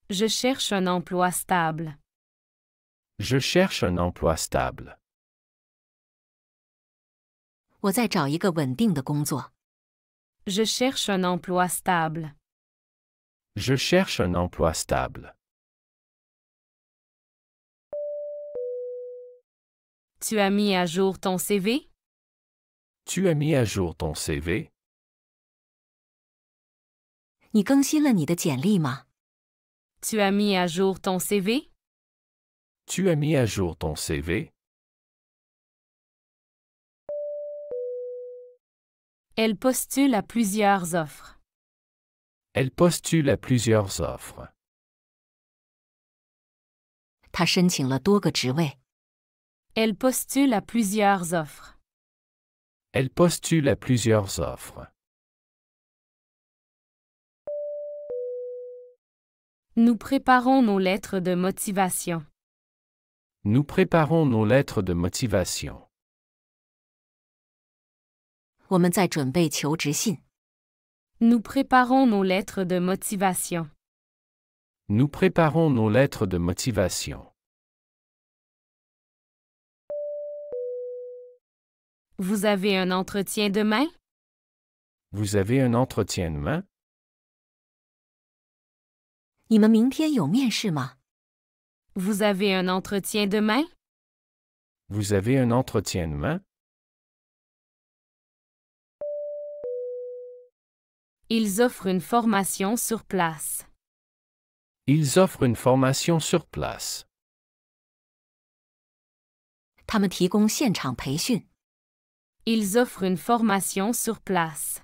Je cherche un emploi stable. Je cherche un emploi stable. 我在找一个稳定的工作。Je cherche un emploi stable. Je cherche un emploi stable. Tu as mis à jour ton CV? Tu as mis à jour ton CV? 你更新了你的简历吗？ Tu as mis à jour ton CV? Tu as mis à jour ton CV? Elle postule à plusieurs offres. Elle postule à plusieurs offres. 他申请了多个职位。 Elle postule à plusieurs offres. Elle postule à plusieurs offres. Nous préparons nos lettres de motivation. Nous préparons nos lettres de motivation. 我们在准备求职信。 Nous préparons nos lettres de motivation. Nous préparons nos lettres de motivation. Vous avez un entretien demain? Vous avez un entretien demain? 你们明天有面试吗？ Vous avez un entretien demain? Vous avez un entretien demain? Ils offrent une formation sur place. Ils offrent une formation sur place. 他们提供现场培训。 Ils offrent une formation sur place.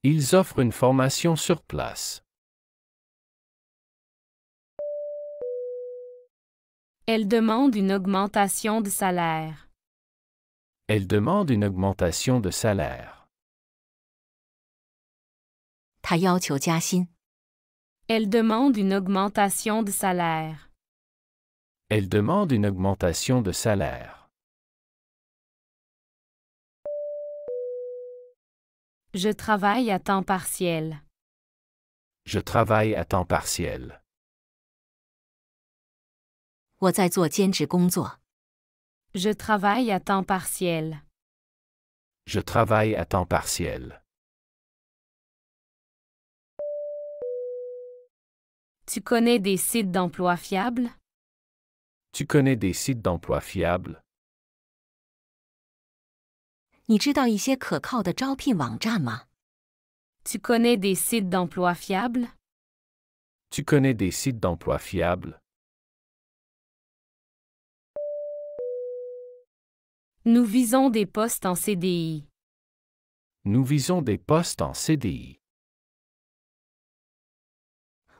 Ils offrent une formation sur place. Elle demande une augmentation de salaire. Elle demande une augmentation de salaire. 他要求加薪。 Elle demande une augmentation de salaire. Elle demande une augmentation de salaire. Je travaille à temps partiel. Je travaille à temps partiel. 我在做兼职工作。 Je travaille à temps partiel. Je travaille à temps partiel. Tu connais des sites d'emploi fiables? Tu connais des sites d'emploi fiables? 你知道一些可靠的招聘网站吗？ Tu connais des sites d'emploi fiables? Tu connais des sites d'emploi fiables? Nous visons des postes en CDI. Nous visons des postes en CDI.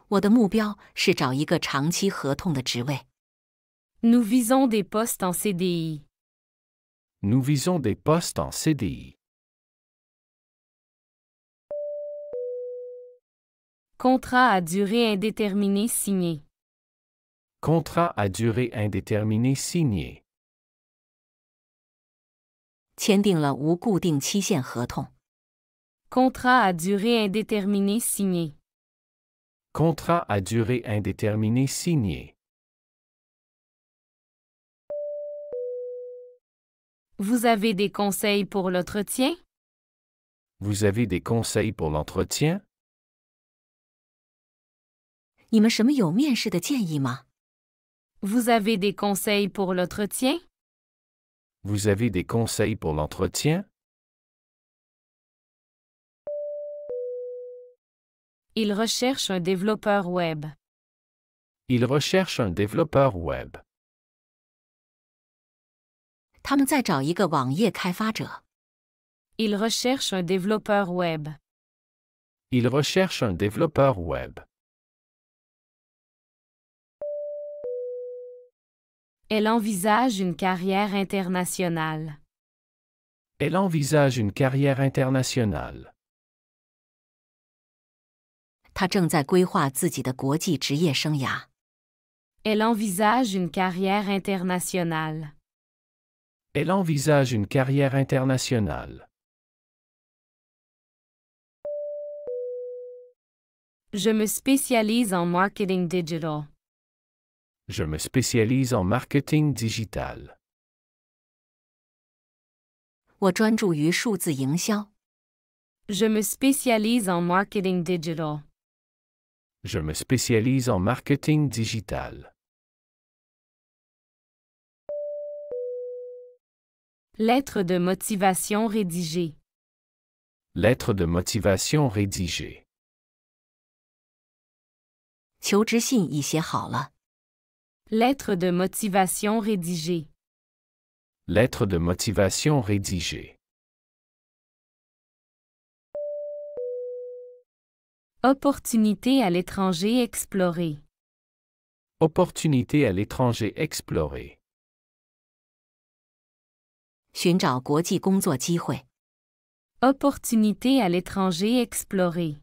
我的目标是找一个长期合同的职位。 Nous visons des postes en CDI. Nous visons des postes en CDI. Contrat à durée indéterminée signé. Contrat à durée indéterminée signé. 签订了无固定期限合同。 Contrat à durée indéterminée signé. Contrat à durée indéterminée signé. Vous avez des conseils pour l'entretien? Vous avez des conseils pour l'entretien? 你们什么有面试的建议吗？ Vous avez des conseils pour l'entretien? Vous avez des conseils pour l'entretien? Il recherche un développeur web. Il recherche un développeur web. 他们在找一个网页开发者。 Il recherche un développeur web. Il recherche un développeur web. Elle envisage une carrière internationale. Elle envisage une carrière internationale. 他正在规划自己的国际职业生涯。 Elle envisage une carrière internationale. Elle envisage une carrière internationale. Je me spécialise en marketing digital. Je me spécialise en marketing digital. 我专注于数字营销。Je me spécialise en marketing digital. Je me spécialise en marketing digital. Lettre de motivation rédigée. Lettre de motivation rédigée. 求职信已写好了。Lettre de motivation rédigée. Lettre de motivation rédigée. Opportunité à l'étranger explorée. Opportunité à l'étranger explorée. 寻找国际工作机会。Opportunité à l'étranger explorée.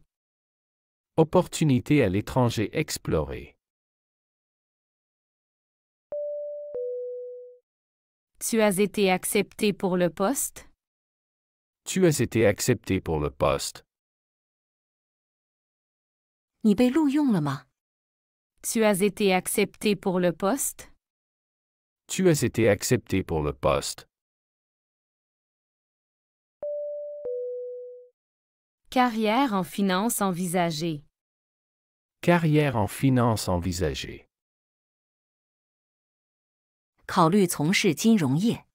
Opportunité à l'étranger explorée. Tu as été accepté pour le poste? Tu as été accepté pour le poste. 你被录用了吗？ Tu as été accepté pour le poste? Tu as été accepté pour le poste. Carrière en finance envisagée. Carrière en finance envisagée. 考虑从事金融业。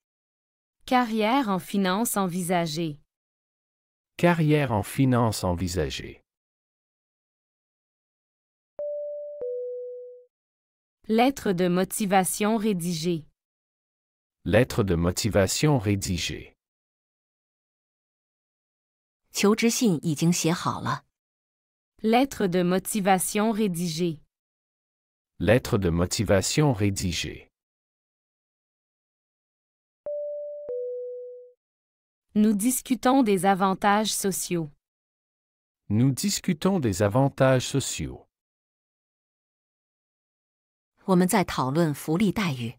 Carrière en finance envisagée. Carrière en finance envisagée. Lettre de motivation rédigée. Lettre de motivation rédigée. 求职信已经写好了。 Lettre de motivation rédigée. Lettre de motivation rédigée. Nous discutons des avantages sociaux. Nous discutons des avantages sociaux. 我们在讨论福利待遇。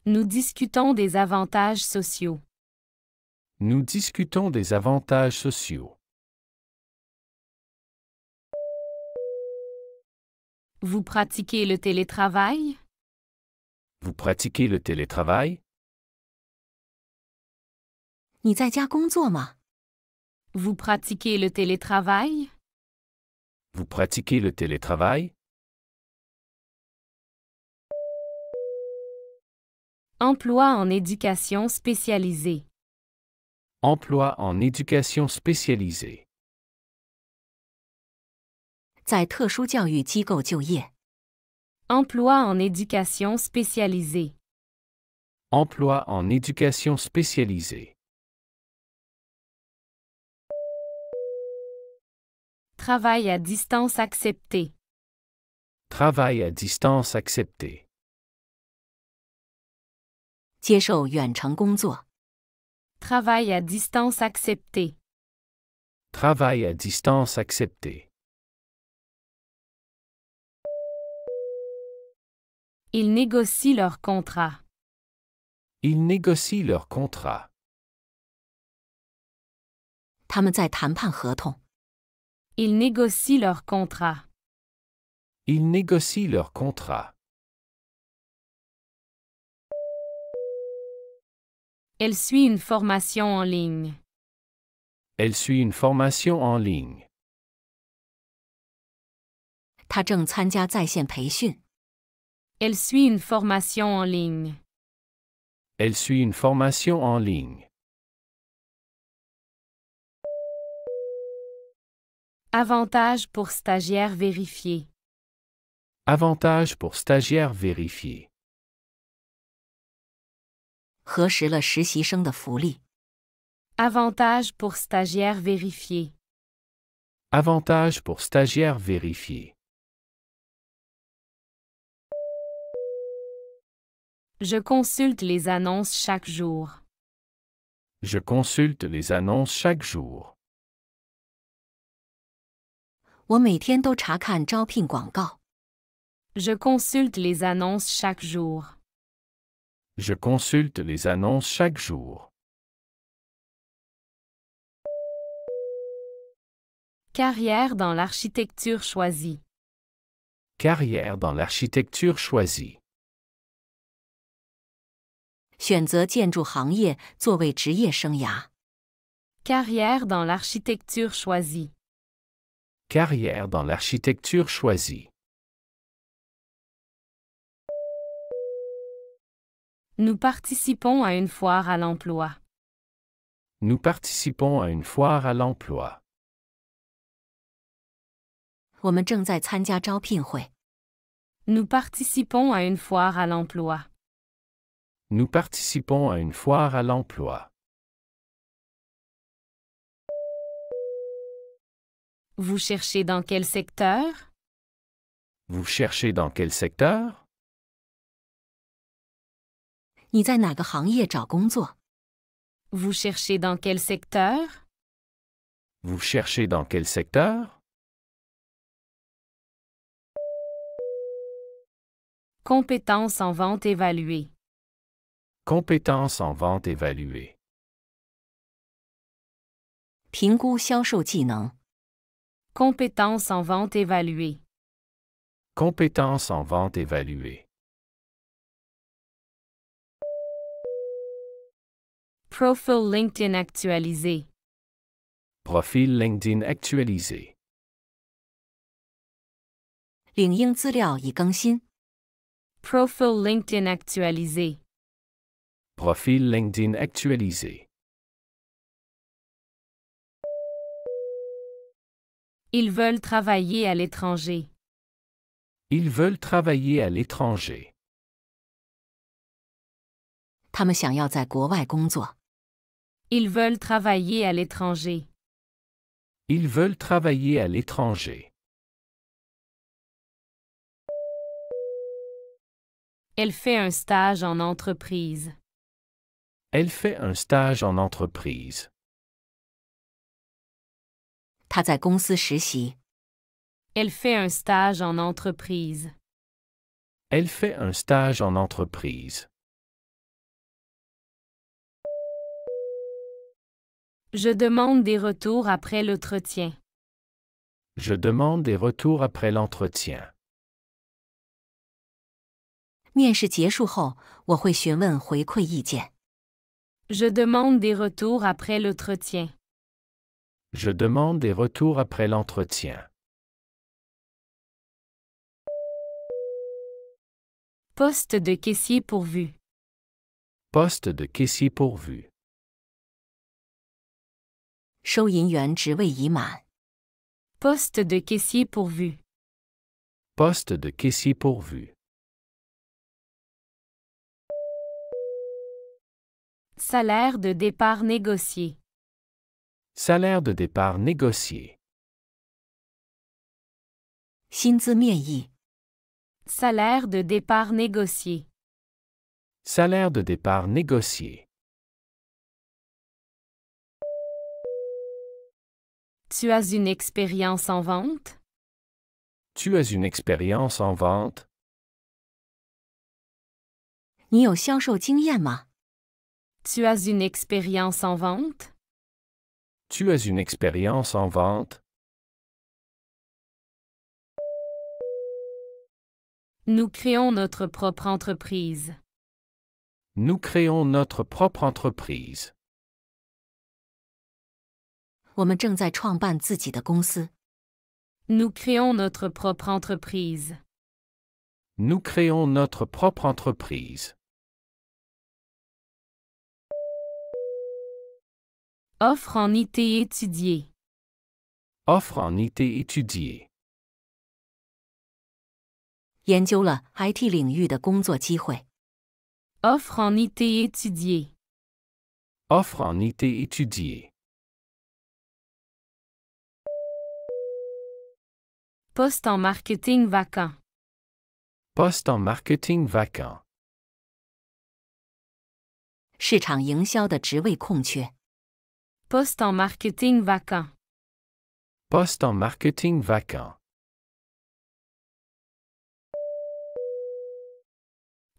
Nous discutons des avantages sociaux. Nous discutons des avantages sociaux. Vous pratiquez le télétravail? Vous pratiquez le télétravail? 你在家工作吗？ Vous pratiquez le télétravail? Vous pratiquez le télétravail? Emploi en éducation spécialisée. Emploi en éducation spécialisée. 在特殊教育机构就业。 Emploi en éducation spécialisée. Emploi en éducation spécialisée. Travail à distance accepté. Travail à distance accepté. 接受远程工作。 Travail à distance accepté. Travail à distance accepté. Ils négocient leur contrat. Ils négocient leur contrat. 他们在谈判合同。 Ils négocient leur contrat. Ils négocient leur contrat. Elle suit une formation en ligne. Elle suit une formation en ligne. 他正参加在线培训。 Elle suit une formation en ligne. Elle suit une formation en ligne. Avantage pour stagiaires vérifiés. Avantage pour stagiaires vérifiés. 核实了实习生的福利。 Avantage pour stagiaires vérifiés. Avantage pour stagiaires vérifiés. Je consulte les annonces chaque jour. Je consulte les annonces chaque jour. 我每天都查看招聘广告。 Je consulte les annonces chaque jour. Je consulte les annonces chaque jour. Carrière dans l'architecture choisie. Carrière dans l'architecture choisie. 选择建筑行业作为职业生涯。Carrière dans l'architecture choisie. Carrière dans l'architecture choisie. Nous participons à une foire à l'emploi. Nous participons à une foire à l'emploi. 我们正在参加招聘会。Nous participons à une foire à l'emploi. Nous participons à une foire à l'emploi. Vous cherchez dans quel secteur? Vous cherchez dans quel secteur? 你在哪个行业找工作？ Vous cherchez dans quel secteur? Vous cherchez dans quel secteur? Compétences en vente évaluées. Compétences en vente évaluées. 评估销售技能。 Compétences en vente évaluées. Compétences en vente évaluées. Profil LinkedIn actualisé. Profil LinkedIn actualisé. 领英资料已更新。 Profil LinkedIn actualisé. Profil LinkedIn actualisé. Ils veulent travailler à l'étranger. Ils veulent travailler à l'étranger. 他们想要在国外工作。 Ils veulent travailler à l'étranger. Ils veulent travailler à l'étranger. Elle fait un stage en entreprise. Elle fait un stage en entreprise. 他在公司实习。 Elle fait un stage en entreprise. Elle fait un stage en entreprise. Je demande des retours après l'entretien. Je demande des retours après l'entretien. 面试结束后，我会询问回馈意见。 Je demande des retours après l'entretien. Je demande des retours après l'entretien. Poste de caissier pourvu. Poste de caissier pourvu. 收银员职位已满。 Poste de caissier pourvu. Poste de caissier pourvu. Salaire de départ négocié. Salaire de départ négocié. 薪资面议。 Salaire de départ négocié. Salaire de départ négocié. Tu as une expérience en vente? Tu as une expérience en vente? 你有销售经验吗？ Tu as une expérience en vente? Tu as une expérience en vente? Nous créons notre propre entreprise. Nous créons notre propre entreprise. 我们正在创办自己的公司。 Nous créons notre propre entreprise. Nous créons notre propre entreprise. Offre en IT étudié. Offre en IT étudié. 研究了 IT 领域的工作机会。 Offre en IT étudié. Offre en IT étudié. Poste en marketing vacant. Poste en marketing vacant. 市场营销的职位空缺。 Poste en marketing vacant. Poste en marketing vacant.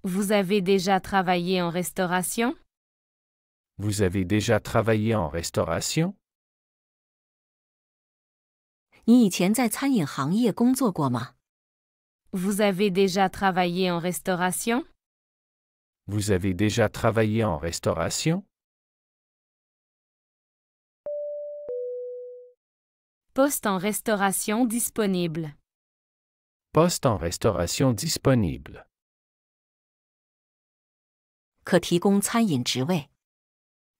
Vous avez déjà travaillé en restauration? Vous avez déjà travaillé en restauration? 你以前在餐饮行业工作过吗？ Vous avez déjà travaillé en restauration? Vous avez déjà travaillé en restauration? Poste en restauration disponible. Poste en restauration disponible. 可提供餐饮职位。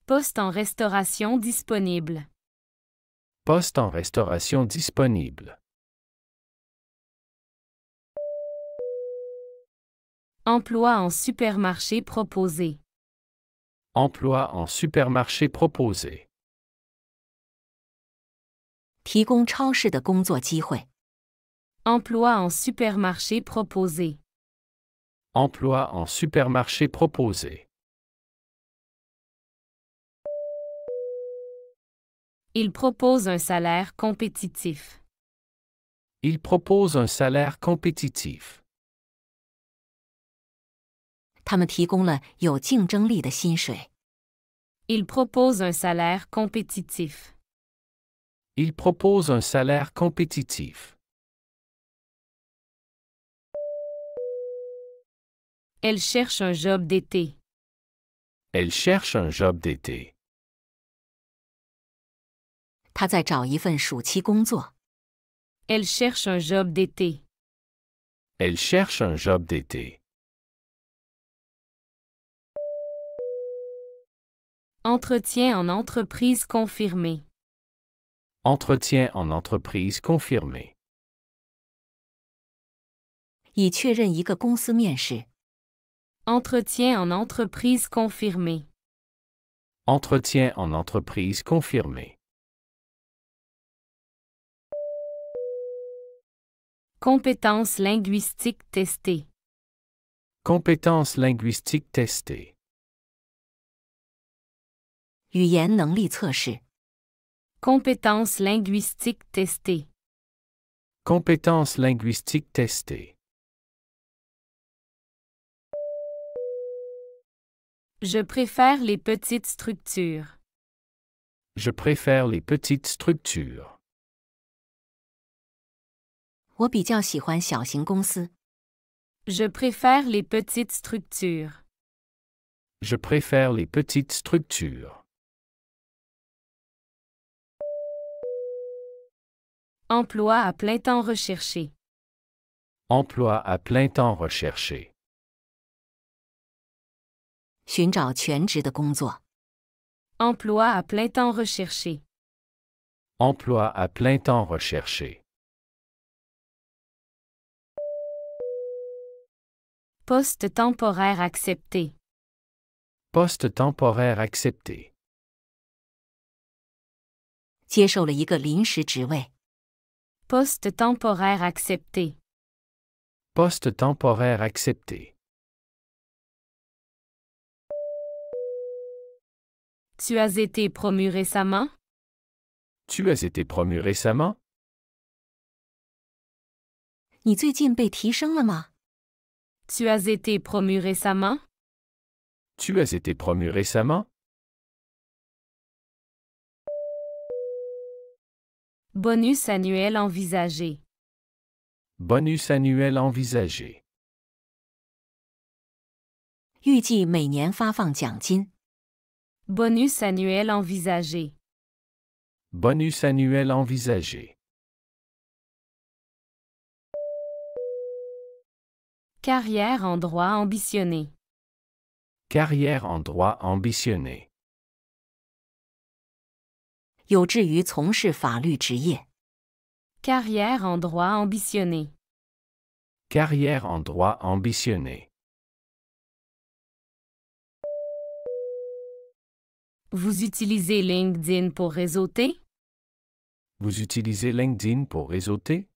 Poste en restauration disponible. Poste en restauration disponible. Emploi en supermarché proposé. Emploi en supermarché proposé. 提供超市的工作机会。 Emploi en supermarché proposé. Emploi en supermarché proposé. Il propose un salaire compétitif. Il propose un salaire compétitif. 他们提供了有竞争力的薪水。 Il propose un salaire compétitif. Il propose un salaire compétitif. Elle cherche un job d'été. Elle cherche un job d'été. 他在找一份暑期工作。 Elle cherche un job d'été. Elle cherche un job d'été. Entretien en entreprise confirmé. Entretien en entreprise confirmé. 已确认一个公司面试。 Entretien en entreprise confirmé. Entretien en entreprise confirmé. Compétences linguistiques testées. Compétences linguistiques testées. 语言能力测试。 Compétences linguistiques testées. Compétences linguistiques testées. Je préfère les petites structures. Je préfère les petites structures. 我比较喜欢小型公司。 Je préfère les petites structures. Je préfère les petites structures. Emploi à plein temps recherché. Emploi à plein temps recherché. 寻找全职的工作。 Emploi à plein temps recherché. Emploi à plein temps recherché. Poste temporaire accepté. Poste temporaire accepté. 接受了一个临时职位。 Poste temporaire accepté. Poste temporaire accepté. Tu as été promu récemment? Tu as été promu récemment? 你最近被提升了吗？ Tu as été promu récemment? Tu as été promu récemment? Bonus annuel envisagé. Bonus annuel envisagé. 预计每年发放奖金。 Bonus annuel envisagé. Bonus annuel envisagé. Carrière en droit ambitionnée. Carrière en droit ambitionnée. 有志于从事法律职业。 Carrière en droit ambitionnée. Carrière en droit ambitionnée. Vous utilisez LinkedIn pour réseauter? Vous utilisez LinkedIn pour réseauter?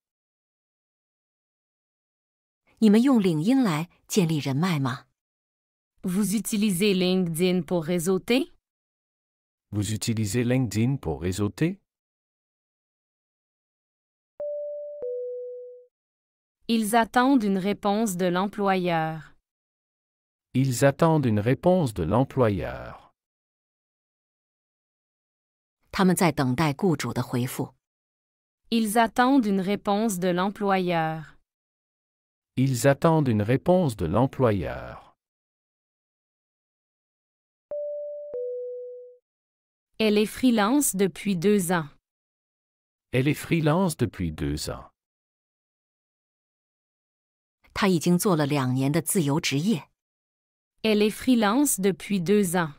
你们用领英来建立人脉吗？ Vous utilisez LinkedIn pour réseauter? Vous utilisez LinkedIn pour réseauter? Ils attendent une réponse de l'employeur. Ils attendent une réponse de l'employeur. 他们在等待雇主的回复。Ils attendent une réponse de l'employeur. Ils attendent une réponse de l'employeur. Elle est freelance depuis 2 ans. Elle est freelance depuis 2 ans. 他已经做了2年的自由职业。Elle est freelance depuis 2 ans.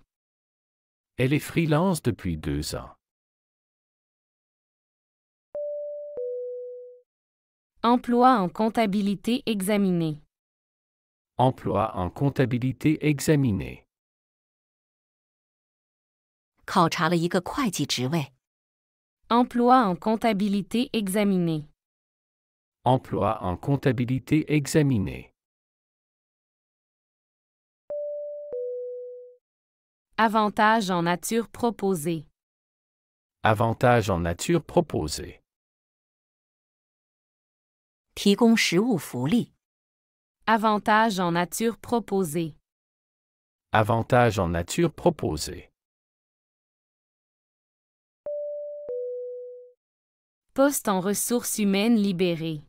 Elle est freelance depuis 2 ans. Emploi en comptabilité examiné. Emploi en comptabilité examiné. 考察了一个会计职位。 Emploi en comptabilité examiné. Emploi en comptabilité examiné. Avantages en nature proposés. Avantages en nature proposés. 提供实物福利。 Avantages en nature proposés. Avantages en nature proposés. Poste en ressources humaines libérées.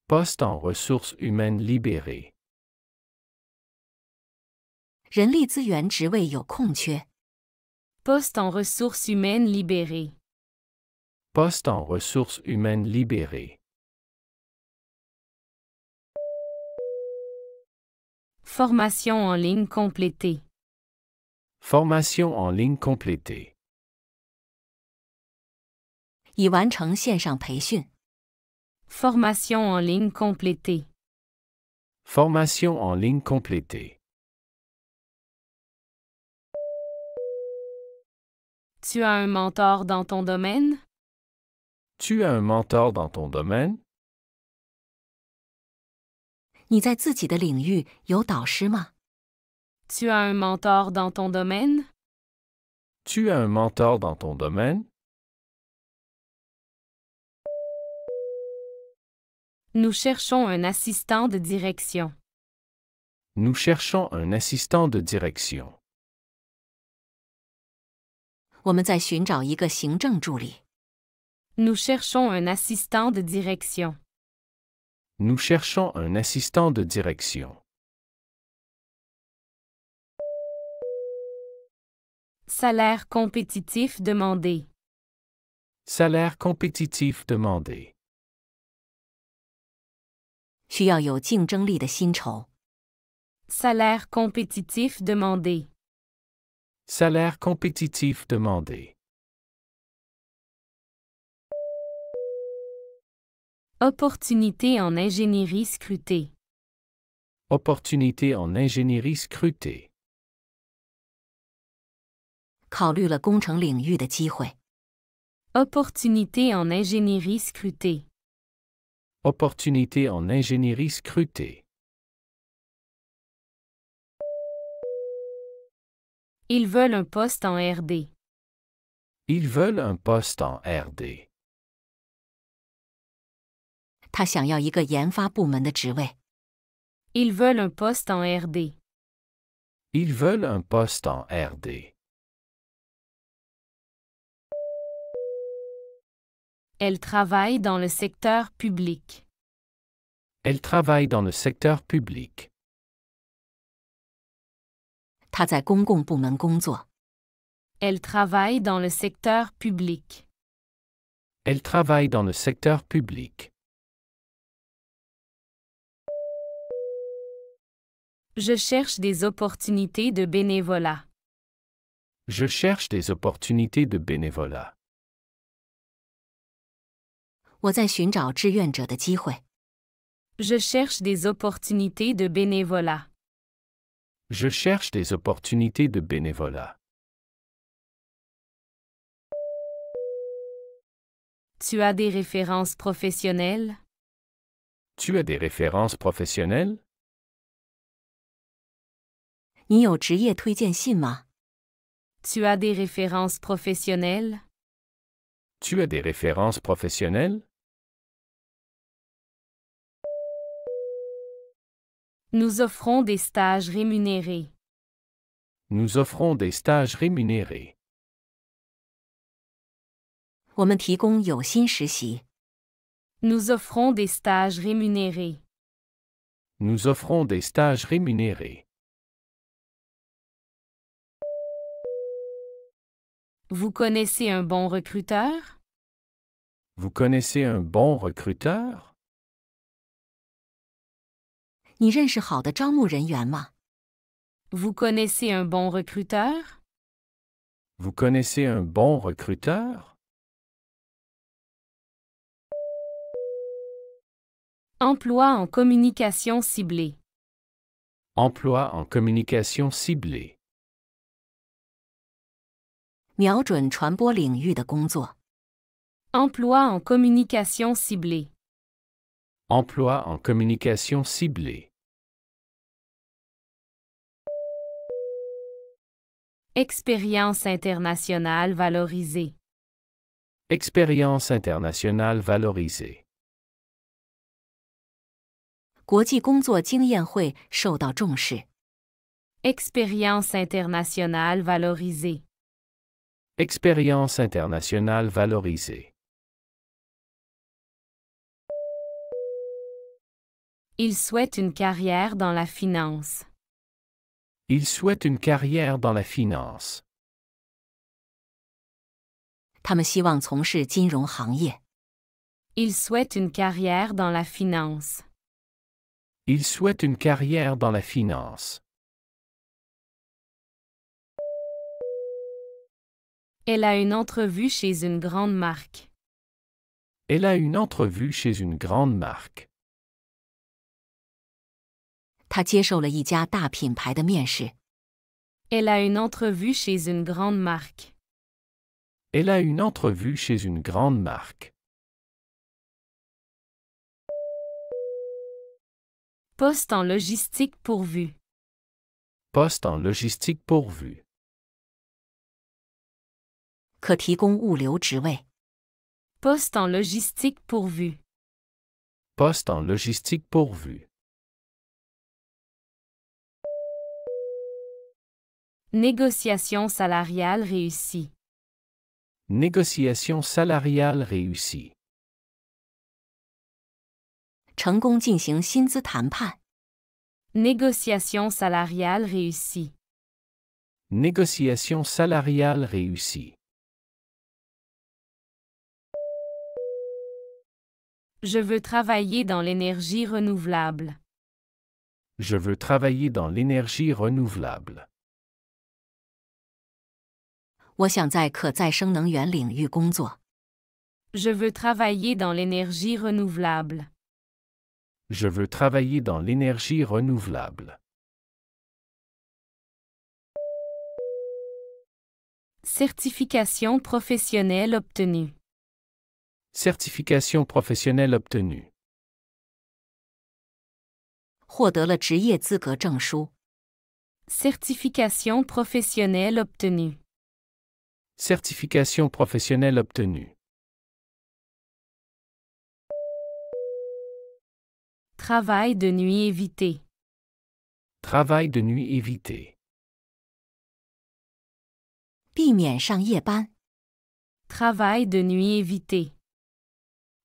Poste en ressources humaines libérées. 人力资源职位有空缺。 Poste en ressources humaines libérées. Poste en ressources humaines libérées. Formation en ligne complétée. Formation en ligne complétée. 已完成线上培训。 Formation en ligne complétée. Formation en ligne complétée. Tu as un mentor dans ton domaine? Tu as un mentor dans ton domaine? 你在自己的领域有导师吗？ Tu as un mentor dans ton domaine? Tu as un mentor dans ton domaine? Nous cherchons un assistant de direction. Nous cherchons un assistant de direction. 我们在寻找一个行政助理。 Nous cherchons un assistant de direction. Nous cherchons un assistant de direction. Salaire compétitif demandé. Salaire compétitif demandé. 需要有竞争力的薪酬。 Salaire compétitif demandé. Salaire compétitif demandé. Opportunité en ingénierie scrutée. Opportunité en ingénierie scrutée. 考虑了工程领域的机会。 Opportunité en ingénierie scrutée. Opportunité en ingénierie scrutée. Ils veulent un poste en RD. Ils veulent un poste en RD. 他想要一个研发部门的职位。 Ils veulent un poste en RD. Ils veulent un poste en RD. Elle travaille dans le secteur public. Elle travaille dans le secteur public. 他在公共部门工作。 Elle travaille dans le secteur public. Elle travaille dans le secteur public. Je cherche des opportunités de bénévolat. Je cherche des opportunités de bénévolat. 我在寻找志愿者的机会。 Je cherche des opportunités de bénévolat. Je cherche des opportunités de bénévolat. Tu as des références professionnelles? Tu as des références professionnelles? 你有职业推荐信吗？ Tu as des références professionnelles? Tu as des références professionnelles? Nous offrons des stages rémunérés. Nous offrons des stages rémunérés. 我们提供有薪实习。Nous offrons des stages rémunérés. Nous offrons des stages rémunérés. Vous connaissez un bon recruteur? Vous connaissez un bon recruteur? 你认识好的招募人员吗？ Vous connaissez un bon recruteur? Vous connaissez un bon recruteur? Emploi en communication ciblée. Emploi en communication ciblée. 瞄准传播领域的工作。 Emploi en communication ciblée. Emploi en communication ciblée. Expérience internationale valorisée. Expérience internationale valorisée. 国际工作经验会受到重视。 Expérience internationale valorisée. Expérience internationale valorisée. Il souhaite une carrière dans la finance. Il souhaite une carrière dans la finance. 他们希望从事金融行业。 Il souhaite une carrière dans la finance. Il souhaite une carrière dans la finance. Elle a une entrevue chez une grande marque. Elle a une entrevue chez une grande marque. 他接受了一家大品牌的面试。 Elle a une entrevue chez une grande marque. Elle a une entrevue chez une grande marque. Poste en logistique pourvu. Poste en logistique pourvu. 可提供物流职位。 Poste en logistique pourvu. Poste en logistique pourvu. Négociation salariale réussie. Négociation salariale réussie. 成功进行薪资谈判。 Négociation salariale réussie. Négociation salariale réussie. Je veux travailler dans l'énergie renouvelable. Je veux travailler dans l'énergie renouvelable. 我想在可再生能源领域工作。 Je veux travailler dans l'énergie renouvelable. Je veux travailler dans l'énergie renouvelable. Certification professionnelle obtenue. Certification professionnelle obtenue. 获得了职业资格证书。 Certification professionnelle obtenue. Certification professionnelle obtenue. Travail de nuit évité. Travail de nuit évité. 避免上夜班。 Travail de nuit évité.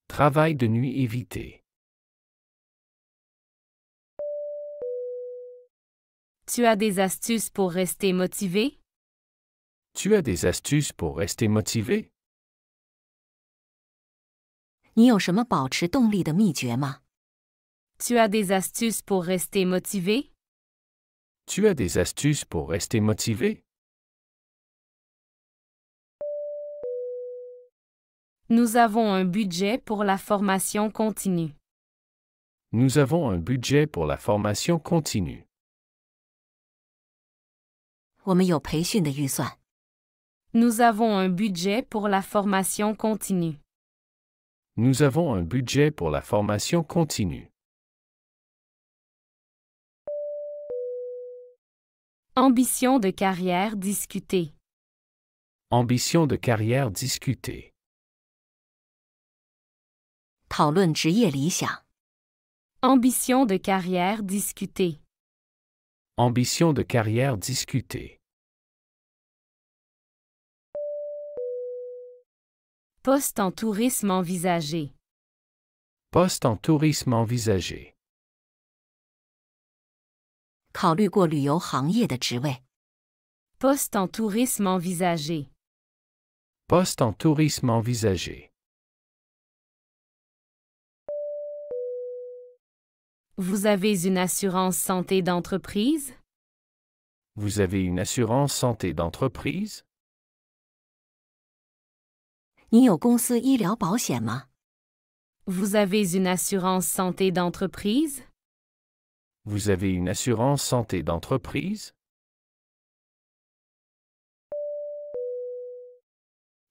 Travail de nuit évité. Tu as des astuces pour rester motivé? Tu as des astuces pour rester motivé? 你有什么保持动力的秘诀吗？ Tu as des astuces pour rester motivé? Tu as des astuces pour rester motivé? Nous avons un budget pour la formation continue. Nous avons un budget pour la formation continue. 我们有培训的预算。 Nous avons un budget pour la formation continue. Nous avons un budget pour la formation continue. Ambition de carrière discutée. Ambition de carrière discutée. 讨论职业理想。 Ambition de carrière discutée. Ambition de carrière discutée. Poste en tourisme envisagé. Poste en tourisme envisagé. 考虑过旅游行业的职位。 Poste en tourisme envisagé. Poste en tourisme envisagé. Vous avez une assurance santé d'entreprise? Vous avez une assurance santé d'entreprise? 你有公司医疗保险吗？ Vous avez une assurance santé d'entreprise? Vous avez une assurance santé d'entreprise?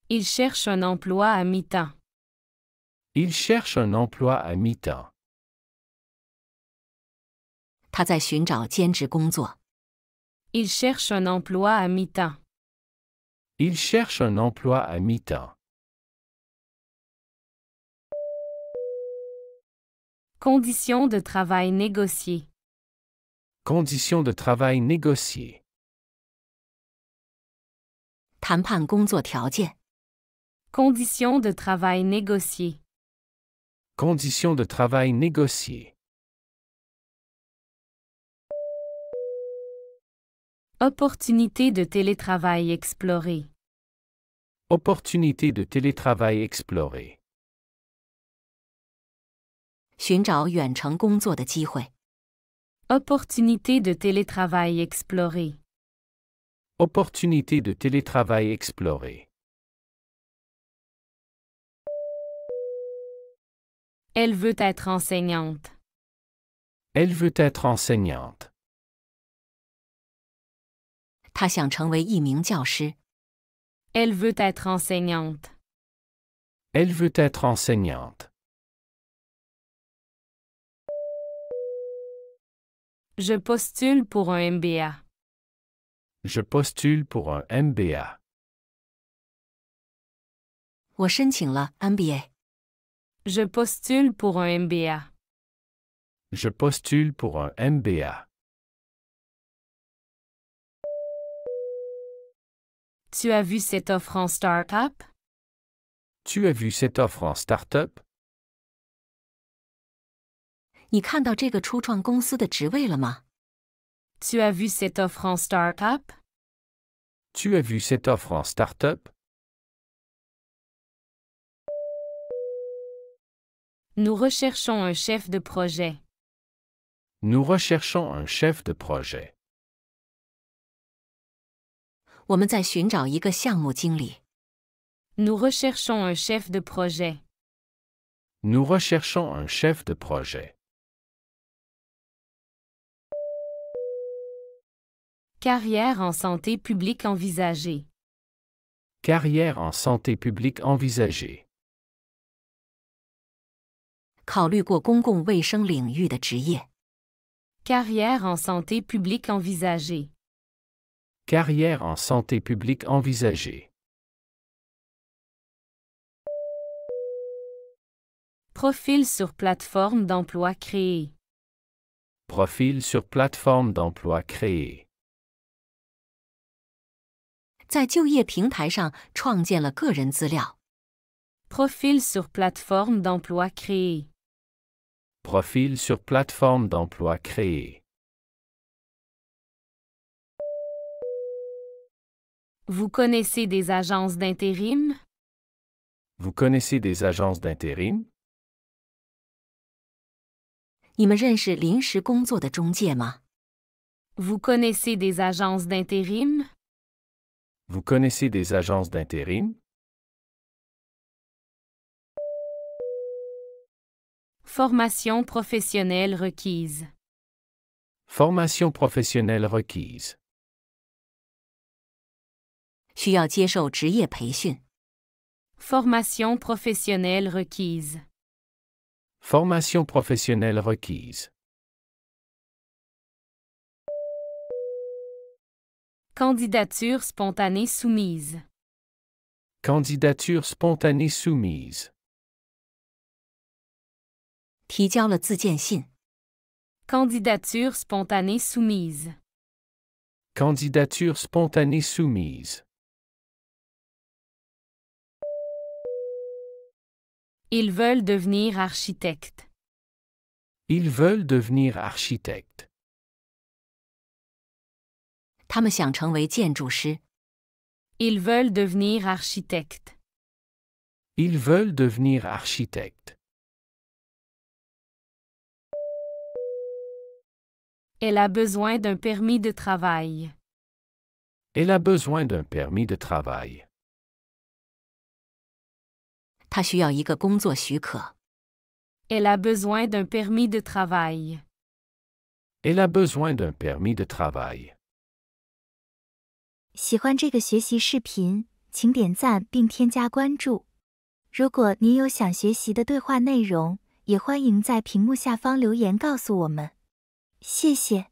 Il cherche un emploi à mi-temps. Il cherche un emploi à mi-temps. 他在寻找兼职工作。 Il cherche un emploi à mi-temps. Il cherche un emploi à mi-temps. Conditions de travail négociées. Conditions de travail négociées. 谈判工作条件。 Conditions de travail négociées. Conditions de travail négociées. Opportunité de télétravail explorée. Opportunité de télétravail explorée. 寻找远程工作的机会。 Opportunité de télétravail explorée. Opportunité de télétravail explorée. Elle veut être enseignante. Elle veut être enseignante. 他想成为一名教师。 Elle veut être enseignante. Elle veut être enseignante. Je postule pour un MBA. Je postule pour un MBA. 我申请了 MBA。 Je postule pour un MBA. Je postule pour un MBA. Tu as vu cette offre en start-up? Tu as vu cette offre en start-up? 你看到这个初创公司的职位了吗？ Tu as vu cette offre en start-up? Tu as vu cette offre en start-up? Nous recherchons un chef de projet. Nous recherchons un chef de projet. 我们在寻找一个项目经理。 Nous recherchons un chef de projet. Nous recherchons un chef de projet. Carrière en santé publique envisagée. Carrière en santé publique envisagée. 考虑过公共卫生领域的职业。 Carrière en santé publique envisagée. Carrière en santé publique envisagée. Profil sur plateforme d'emploi créé. Profil sur plateforme d'emploi créé. 在就业平台上创建了个人资料。 Profil sur plateforme d'emploi créé. Profil sur plateforme d'emploi créé. Vous connaissez des agences d'intérim? Vous connaissez des agences d'intérim? 你们认识临时工作的中介吗？ Vous connaissez des agences d'intérim? Vous connaissez des agences d'intérim? Formation professionnelle requise. Formation professionnelle requise. 需要接受职业培训。 Formation professionnelle requise. Formation professionnelle requise. Candidature spontanée soumise. Candidature spontanée soumise. 提交了自荐信。 Candidature spontanée soumise. Candidature spontanée soumise. Ils veulent devenir architectes. Ils veulent devenir architectes. 他们想成为建筑师。 Ils veulent devenir architectes. Ils veulent devenir architectes. Elle a besoin d'un permis de travail. Elle a besoin d'un permis de travail. 他需要一个工作许可。 Elle a besoin d'un permis de travail. Elle a besoin d'un permis de travail. 喜欢这个学习视频，请点赞并添加关注。如果您有想学习的对话内容，也欢迎在屏幕下方留言告诉我们。谢谢。